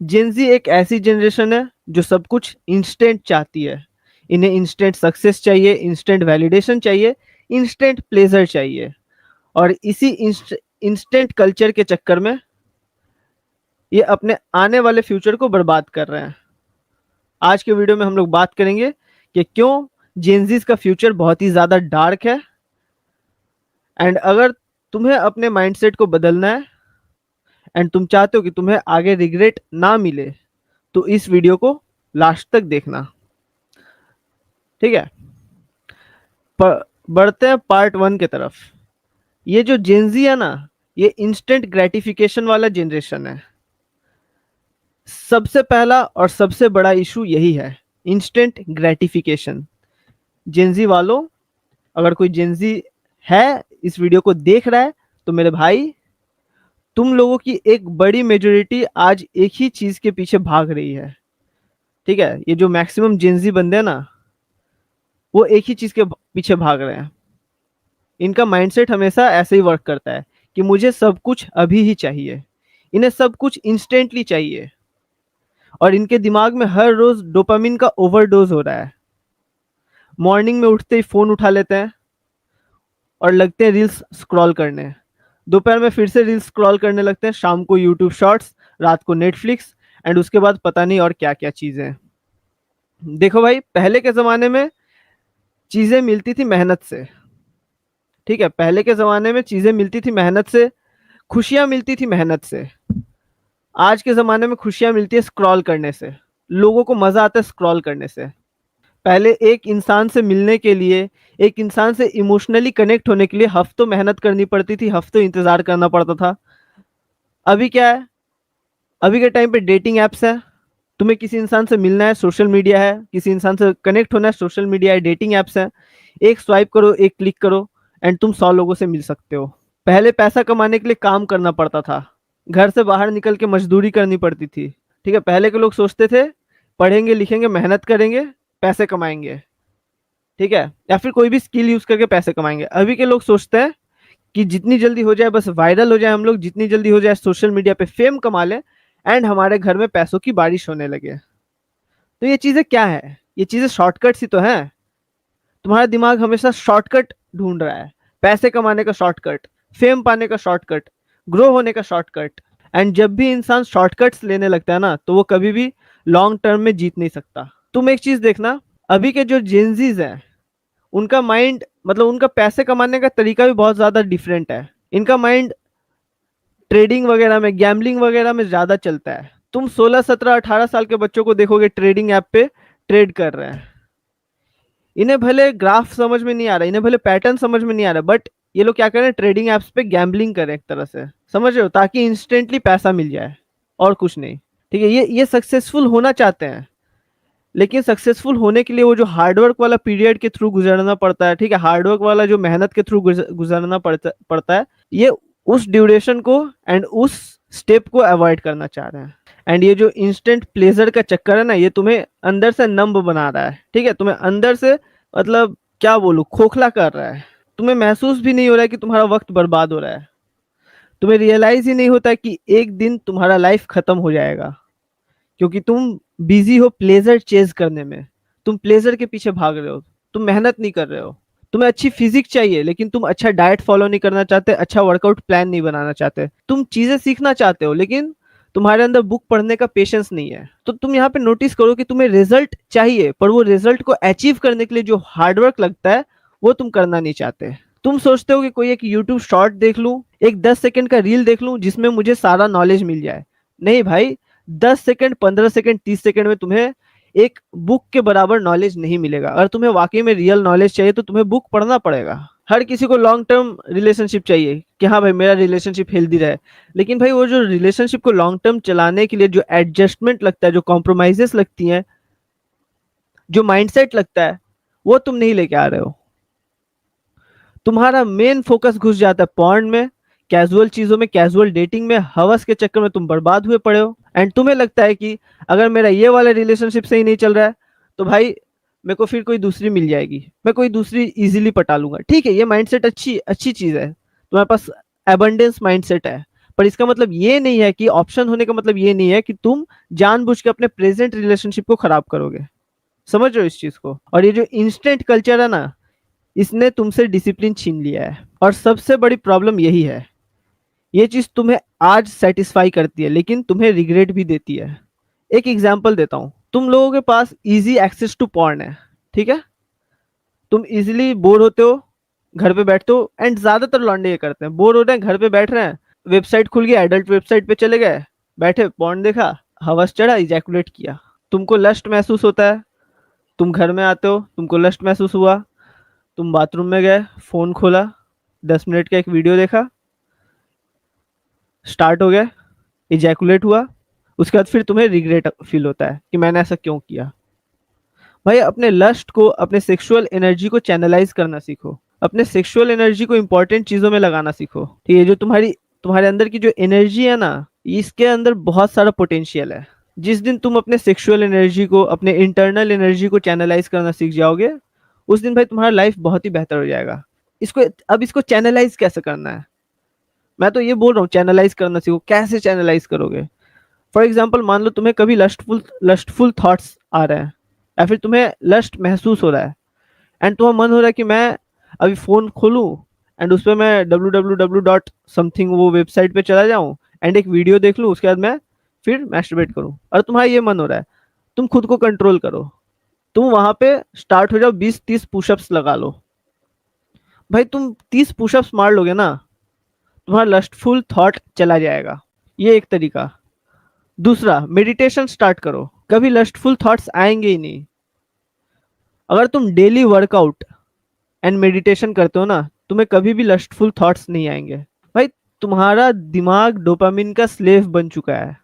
Gen Z एक ऐसी generation है जो सब कुछ इंस्टेंट चाहती है। इन्हें इंस्टेंट सक्सेस चाहिए, इंस्टेंट वैलिडेशन चाहिए, इंस्टेंट प्लेजर चाहिए। और इसी इंस्टेंट कल्चर के चक्कर में ये अपने आने वाले फ्यूचर को बर्बाद कर रहे हैं। आज के वीडियो में हम लोग बात करेंगे कि क्यों जेनजीज का फ्यूचर बहुत ही ज्यादा डार्क है। एंड अगर तुम्हें अपने माइंडसेट को बदलना है एंड तुम चाहते हो कि तुम्हें आगे रिग्रेट ना मिले, तो इस वीडियो को लास्ट तक देखना। ठीक है, बढ़ते हैं पार्ट 1 की तरफ। ये जो जेनजी है ना, ये इंस्टेंट ग्रेटिफिकेशन वाला जनरेशन है। सबसे पहला और सबसे बड़ा इशू यही है, इंस्टेंट ग्रेटिफिकेशन। जेनजी वालों, अगर कोई जेनजी है इस वीडियो को देख रहा है, तो मेरे भाई, तुम लोगों की एक बड़ी मेजोरिटी आज एक ही चीज के पीछे भाग रही है। ठीक है, ये जो मैक्सिमम जेनजी बंदे हैं ना, वो एक ही चीज के पीछे भाग रहे हैं। इनका माइंडसेट हमेशा ऐसे ही वर्क करता है कि मुझे सब कुछ अभी ही चाहिए। इन्हें सब कुछ इंस्टेंटली चाहिए और इनके दिमाग में हर रोज डोपामिन का ओवरडोज हो रहा है। मॉर्निंग में उठते ही फोन उठा लेते हैं और लगते हैं रील्स स्क्रॉल करने। दोपहर में फिर से रील्स स्क्रॉल करने लगते हैं, शाम को यूट्यूब शॉर्ट्स, रात को नेटफ्लिक्स, एंड उसके बाद पता नहीं और क्या क्या चीजें। देखो भाई, पहले के जमाने में चीजें मिलती थी मेहनत से। ठीक है, पहले के जमाने में चीजें मिलती थी मेहनत से, खुशियां मिलती थी मेहनत से। आज के जमाने में खुशियां मिलती है स्क्रॉल करने से। लोगों को मजा आता है स्क्रॉल करने से। पहले एक इंसान से मिलने के लिए, एक इंसान से इमोशनली कनेक्ट होने के लिए हफ्तों मेहनत करनी पड़ती थी, हफ्तों इंतजार करना पड़ता था। अभी क्या है, अभी के टाइम पे डेटिंग एप्स है। तुम्हें किसी इंसान से मिलना है, सोशल मीडिया है। किसी इंसान से कनेक्ट होना है, सोशल मीडिया है, डेटिंग एप्स है। एक स्वाइप करो, एक क्लिक करो, एंड तुम 100 लोगों से मिल सकते हो। पहले पैसा कमाने के लिए काम करना पड़ता था, घर से बाहर निकल के मजदूरी करनी पड़ती थी। ठीक है, पहले के लोग सोचते थे पढ़ेंगे लिखेंगे मेहनत करेंगे पैसे कमाएंगे। ठीक है, या फिर कोई भी स्किल यूज करके पैसे कमाएंगे। अभी के लोग सोचते हैं कि जितनी जल्दी हो जाए, बस वायरल हो जाए हम लोग, जितनी जल्दी हो जाए सोशल मीडिया पे फेम कमा लें, एंड हमारे घर में पैसों की बारिश होने लगे। तो ये चीजें क्या है? ये चीजें शॉर्टकट्स ही तो हैं। तुम्हारा दिमाग हमेशा शॉर्टकट ढूंढ रहा है, पैसे कमाने का शॉर्टकट, फेम पाने का शॉर्टकट, ग्रो होने का शॉर्टकट। एंड जब भी इंसान शॉर्टकट्स लेने लगता है ना, तो वो कभी भी लॉन्ग टर्म में जीत नहीं सकता। तुम एक चीज देखना, अभी के जो जेनजीज हैं, उनका माइंड, मतलब उनका पैसे कमाने का तरीका भी बहुत ज्यादा डिफरेंट है। इनका माइंड ट्रेडिंग वगैरह में, गैम्बलिंग वगैरह में ज्यादा चलता है। तुम 16 17 18 साल के बच्चों को देखोगे ट्रेडिंग ऐप पे ट्रेड कर रहे हैं। इन्हें भले ग्राफ समझ में नहीं आ रहा, इन्हें भले पैटर्न समझ में नहीं आ रहा, बट ये लोग क्या कर रहे हैं, ट्रेडिंग एप्स पे गैम्बलिंग कर रहे हैं एक तरह से, समझ रहे हो, ताकि इंस्टेंटली पैसा मिल जाए और कुछ नहीं। ठीक है, ये सक्सेसफुल होना चाहते हैं, लेकिन सक्सेसफुल होने के लिए वो जो हार्डवर्क वाला पीरियड के थ्रू गुजरना पड़ता है, ठीक है, हार्डवर्क वाला जो मेहनत के थ्रू गुजरना पड़ता है, ये उस ड्यूरेशन को एंड उस स्टेप को अवॉइड करना चाह रहे हैं। एंड ये जो इंस्टेंट प्लेजर का चक्कर है ना, ये तुम्हें अंदर से नंब बना रहा है। ठीक है, तुम्हें अंदर से, मतलब क्या बोलूं, खोखला कर रहा है। तुम्हें महसूस भी नहीं हो रहा है कि तुम्हारा वक्त बर्बाद हो रहा है। तुम्हें रियलाइज ही नहीं होता कि एक दिन तुम्हारा लाइफ खत्म हो जाएगा, क्योंकि तुम बिजी हो प्लेजर चेज करने में। तुम प्लेजर के पीछे भाग रहे हो, तुम मेहनत नहीं कर रहे हो। तुम्हें अच्छी फिजिक चाहिए, लेकिन तुम अच्छा डाइट फॉलो नहीं करना चाहते, अच्छा वर्कआउट प्लान नहीं बनाना चाहते। तुम चीजें सीखना चाहते हो, लेकिन तुम्हारे अंदर बुक पढ़ने का पेशेंस नहीं है। तो तुम यहाँ पे नोटिस करो कि तुम्हें रिजल्ट चाहिए, पर वो रिजल्ट को अचीव करने के लिए जो हार्डवर्क लगता है, वो तुम करना नहीं चाहते। तुम सोचते हो कि कोई एक यूट्यूब शॉर्ट देख लूं, एक 10 सेकंड का रील देख लूं, जिसमें मुझे सारा नॉलेज मिल जाए। नहीं भाई, 10 सेकंड, 15 सेकंड, 30 सेकंड में तुम्हें एक बुक के बराबर नॉलेज नहीं मिलेगा। अगर तुम्हें वाकई में रियल नॉलेज चाहिए, तो तुम्हें बुक पढ़ना पड़ेगा। हर किसी को लॉन्ग टर्म रिलेशनशिप चाहिए कि हाँ भाई मेरा रिलेशनशिप हेल्दी रहे, लेकिन भाई वो जो रिलेशनशिप को लॉन्ग टर्म चलाने के लिए जो एडजस्टमेंट लगता है, जो कॉम्प्रोमाइजेस लगती हैं, जो माइंडसेट लगता है, वो तुम नहीं लेके आ रहे हो। तुम्हारा मेन फोकस घुस जाता है पॉर्न में, कैजुअल चीजों में, कैजुअल डेटिंग में, हवस के चक्कर में तुम बर्बाद हुए पड़े हो। एंड तुम्हें लगता है कि अगर मेरा ये वाला रिलेशनशिप सही नहीं चल रहा है, तो भाई मेरे को फिर कोई दूसरी मिल जाएगी, मैं कोई दूसरी इजीली पटा लूंगा। ठीक है, ये माइंडसेट अच्छी अच्छी चीज है, तुम्हारे पास एबंडेंस माइंडसेट है, पर इसका मतलब ये नहीं है कि ऑप्शन होने का मतलब ये नहीं है कि तुम जानबूझ के अपने प्रेजेंट रिलेशनशिप को खराब करोगे। समझ रहे हो इस चीज को? और ये जो इंस्टेंट कल्चर है ना, इसने तुमसे डिसिप्लिन छीन लिया है। और सबसे बड़ी प्रॉब्लम यही है, ये चीज तुम्हें आज सेटिस्फाई करती है लेकिन तुम्हें रिग्रेट भी देती है। एक एग्जांपल देता हूँ, तुम लोगों के पास इजी एक्सेस टू पॉर्न है, ठीक है? तुम इजीली बोर होते हो, घर पे बैठते हो, एंड ज्यादातर लौंडे ये करते हैं, बोर हो रहे हैं, घर पे बैठ रहे हैं, वेबसाइट खुल गया, एडल्ट वेबसाइट पे चले गए, बैठे पॉर्न देखा, हवस चढ़ा, इजैकुलेट किया। तुमको लस्ट महसूस होता है, तुम घर में आते हो, तुमको लस्ट महसूस हुआ, तुम बाथरूम में गए, फोन खोला, 10 मिनट का एक वीडियो देखा, स्टार्ट हो गया, इजैकुलेट हुआ, उसके बाद फिर तुम्हें रिग्रेट फील होता है कि मैंने ऐसा क्यों किया। भाई अपने लस्ट को, अपने सेक्सुअल एनर्जी को चैनलाइज करना सीखो, अपने सेक्सुअल एनर्जी को इंपॉर्टेंट चीजों में लगाना सीखो। ठीक है, जो तुम्हारे अंदर की जो एनर्जी है ना, इसके अंदर बहुत सारा पोटेंशियल है। जिस दिन तुम अपने सेक्सुअल एनर्जी को, अपने इंटरनल एनर्जी को चैनलाइज करना सीख जाओगे, उस दिन भाई तुम्हारा लाइफ बहुत ही बेहतर हो जाएगा। इसको चैनलाइज कैसे करना है, मैं तो ये बोल रहा हूँ, चैनलाइज करना सीखो। कैसे चैनलाइज करोगे? फॉर एग्जाम्पल, मान लो तुम्हें कभी लस्टफुल थॉट्स आ रहे हैं, या फिर तुम्हें लस्ट महसूस हो रहा है, एंड तुम्हारा मन हो रहा है कि मैं अभी फोन खोलूं एंड उस पर मैं www डॉट समथिंग वो वेबसाइट पे चला जाऊं एंड एक वीडियो देख लूं, उसके बाद मैं फिर मैस्टरबेट करूं, और तुम्हारा ये मन हो रहा है, तुम खुद को कंट्रोल करो, तुम वहां पे स्टार्ट हो जाओ, 20-30 पुशअप्स लगा लो। भाई तुम 30 पुशअप्स मार लोगे ना, तुम्हारा लस्टफुल थॉट चला जाएगा। ये एक तरीका। दूसरा, मेडिटेशन स्टार्ट करो, कभी लस्टफुल थॉट्स आएंगे ही नहीं। अगर तुम डेली वर्कआउट एंड मेडिटेशन करते हो ना, तुम्हें कभी भी लस्टफुल थॉट्स नहीं आएंगे। भाई तुम्हारा दिमाग डोपामिन का स्लेव बन चुका है,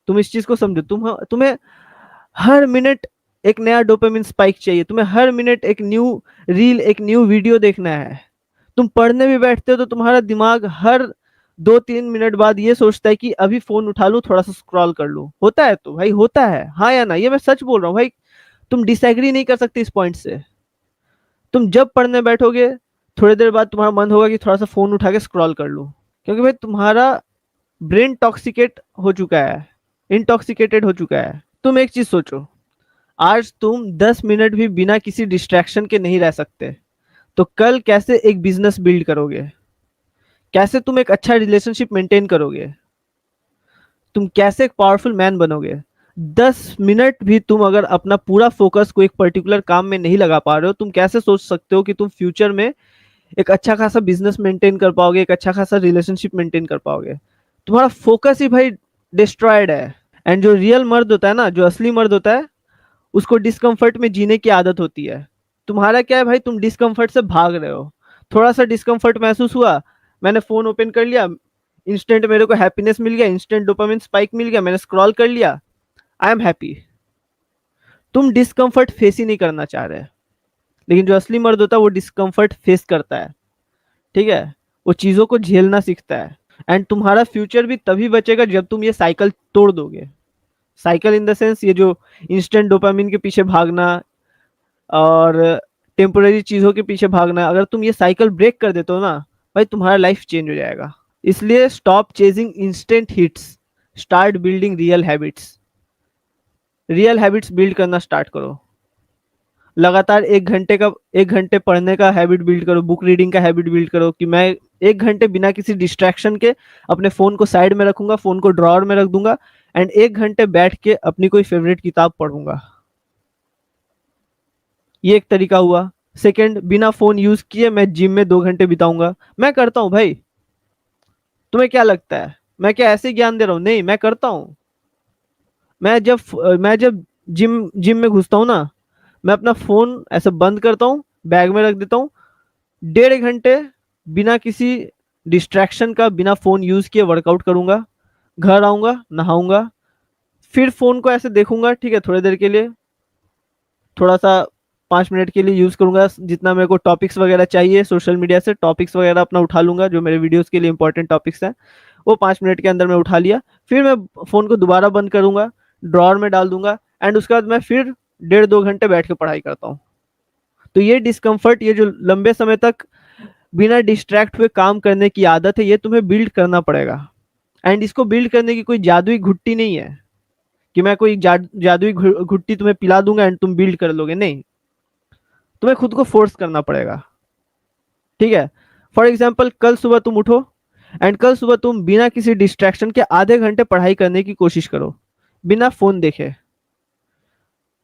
तुम इस चीज को समझो। तुम्हें हर मिनट एक नया डोपामिन स्पाइक चाहिए, तुम्हें हर मिनट एक न्यू रील, एक न्यू वीडियो देखना है। तुम पढ़ने भी बैठते हो तो तुम्हारा दिमाग हर 2-3 मिनट बाद ये सोचता है कि अभी फोन उठा लूं, थोड़ा सा स्क्रॉल कर लूं। होता है तो भाई, होता है, हाँ या ना? ये मैं सच बोल रहा हूँ भाई, तुम डिसएग्री नहीं कर सकते इस पॉइंट से। तुम जब पढ़ने बैठोगे, थोड़ी देर बाद तुम्हारा मन होगा कि थोड़ा सा फोन उठा के स्क्रॉल कर लूं, क्योंकि भाई तुम्हारा ब्रेन टॉक्सिकेट हो चुका है, इंटॉक्सिकेटेड हो चुका है। तुम एक चीज सोचो, आज तुम 10 मिनट भी बिना किसी डिस्ट्रैक्शन के नहीं रह सकते, तो कल कैसे एक बिजनेस बिल्ड करोगे? कैसे तुम एक अच्छा रिलेशनशिप मेंटेन करोगे? तुम कैसे एक पावरफुल मैन बनोगे? 10 मिनट भी तुम अगर अपना पूरा फोकस को एक पर्टिकुलर काम में नहीं लगा पा रहे हो, तुम कैसे सोच सकते हो कि तुम फ्यूचर में एक अच्छा खासा बिजनेस मेंटेन कर पाओगे, एक अच्छा खासा रिलेशनशिप मेंटेन कर पाओगे? तुम्हारा फोकस ही भाई डिस्ट्रॉयड है। एंड जो रियल मर्द होता है ना, जो असली मर्द होता है, उसको डिस्कम्फर्ट में जीने की आदत होती है। तुम्हारा क्या है भाई, तुम डिस्कम्फर्ट से भाग रहे हो। थोड़ा सा डिस्कम्फर्ट महसूस हुआ, मैंने फोन ओपन कर लिया, इंस्टेंट मेरे को हैप्पीनेस मिल गया, इंस्टेंट डोपामिन स्पाइक मिल गया, मैंने स्क्रॉल कर लिया, आई एम हैप्पी। तुम डिस्कम्फर्ट फेस ही नहीं करना चाह रहे। लेकिन जो असली मर्द होता है वो डिस्कम्फर्ट फेस करता है, ठीक है? वो चीजों को झेलना सीखता है। एंड तुम्हारा फ्यूचर भी तभी बचेगा जब तुम ये साइकिल तोड़ दोगे। साइकिल इन द सेंस, ये जो इंस्टेंट डोपामिन के पीछे भागना और टेम्पोररी चीजों के पीछे भागना, अगर तुम ये साइकिल ब्रेक कर देते हो ना, भाई तुम्हारा लाइफ चेंज हो जाएगा। इसलिए stop chasing instant hits, start building real habits. Real habits build करना स्टार्ट करो। लगातार 1 घंटे पढ़ने का हैबिट बिल्ड करो, बुक रीडिंग का हैबिट बिल्ड करो कि मैं 1 घंटे बिना किसी डिस्ट्रैक्शन के अपने फोन को साइड में रखूंगा, फोन को ड्रॉअर में रख दूंगा, एंड 1 घंटे बैठ के अपनी कोई फेवरेट किताब पढ़ूंगा। ये एक तरीका हुआ। सेकंड, बिना फोन यूज किए मैं जिम में 2 घंटे बिताऊंगा। मैं करता हूँ भाई, तुम्हें क्या लगता है मैं क्या ऐसे ज्ञान दे रहा हूँ? नहीं, मैं करता हूँ। मैं जब जिम जिम में घुसता हूँ ना, मैं अपना फोन ऐसे बंद करता हूँ, बैग में रख देता हूँ, 1.5 घंटे बिना किसी डिस्ट्रैक्शन का, बिना फोन यूज किए वर्कआउट करूंगा, घर आऊंगा, नहाऊंगा, फिर फोन को ऐसे देखूंगा, ठीक है, थोड़ी देर के लिए, थोड़ा सा 5 मिनट के लिए यूज करूंगा, जितना मेरे को टॉपिक्स वगैरह चाहिए सोशल मीडिया से, टॉपिक्स वगैरह अपना उठा लूंगा, जो मेरे वीडियोस के लिए इंपॉर्टेंट टॉपिक्स हैं, वो 5 मिनट के अंदर मैं उठा लिया, फिर मैं फोन को दोबारा बंद करूंगा, ड्रॉअर में डाल दूंगा, एंड उसके बाद मैं फिर 1.5-2 घंटे बैठ के पढ़ाई करता हूँ। तो ये डिस्कम्फर्ट, ये जो लंबे समय तक बिना डिस्ट्रैक्ट हुए काम करने की आदत है, ये तुम्हें बिल्ड करना पड़ेगा। एंड इसको बिल्ड करने की कोई जादुई घुट्टी नहीं है कि मैं कोई जादुई घुट्टी तुम्हें पिला दूंगा एंड तुम बिल्ड कर लोगे, नहीं, तुम्हें खुद को फोर्स करना पड़ेगा। ठीक है, फॉर एग्जाम्पल कल सुबह तुम उठो एंड कल सुबह तुम बिना किसी डिस्ट्रैक्शन के आधे घंटे पढ़ाई करने की कोशिश करो, बिना फोन देखे।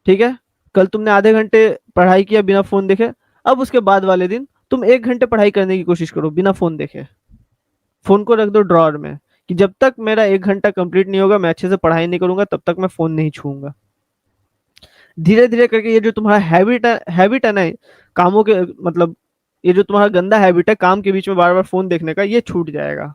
ठीक है, कल तुमने आधे घंटे पढ़ाई किया बिना फोन देखे, अब उसके बाद वाले दिन तुम 1 घंटे पढ़ाई करने की कोशिश करो बिना फोन देखे। फोन को रख दो ड्रॉअर में कि जब तक मेरा 1 घंटा कंप्लीट नहीं होगा मैं अच्छे से पढ़ाई नहीं करूंगा, तब तक मैं फोन नहीं छूऊंगा। धीरे धीरे करके ये जो तुम्हारा हैबिट है ना, कामों के मतलब ये जो तुम्हारा गंदा हैबिट है काम के बीच में बार बार फोन देखने का, ये छूट जाएगा।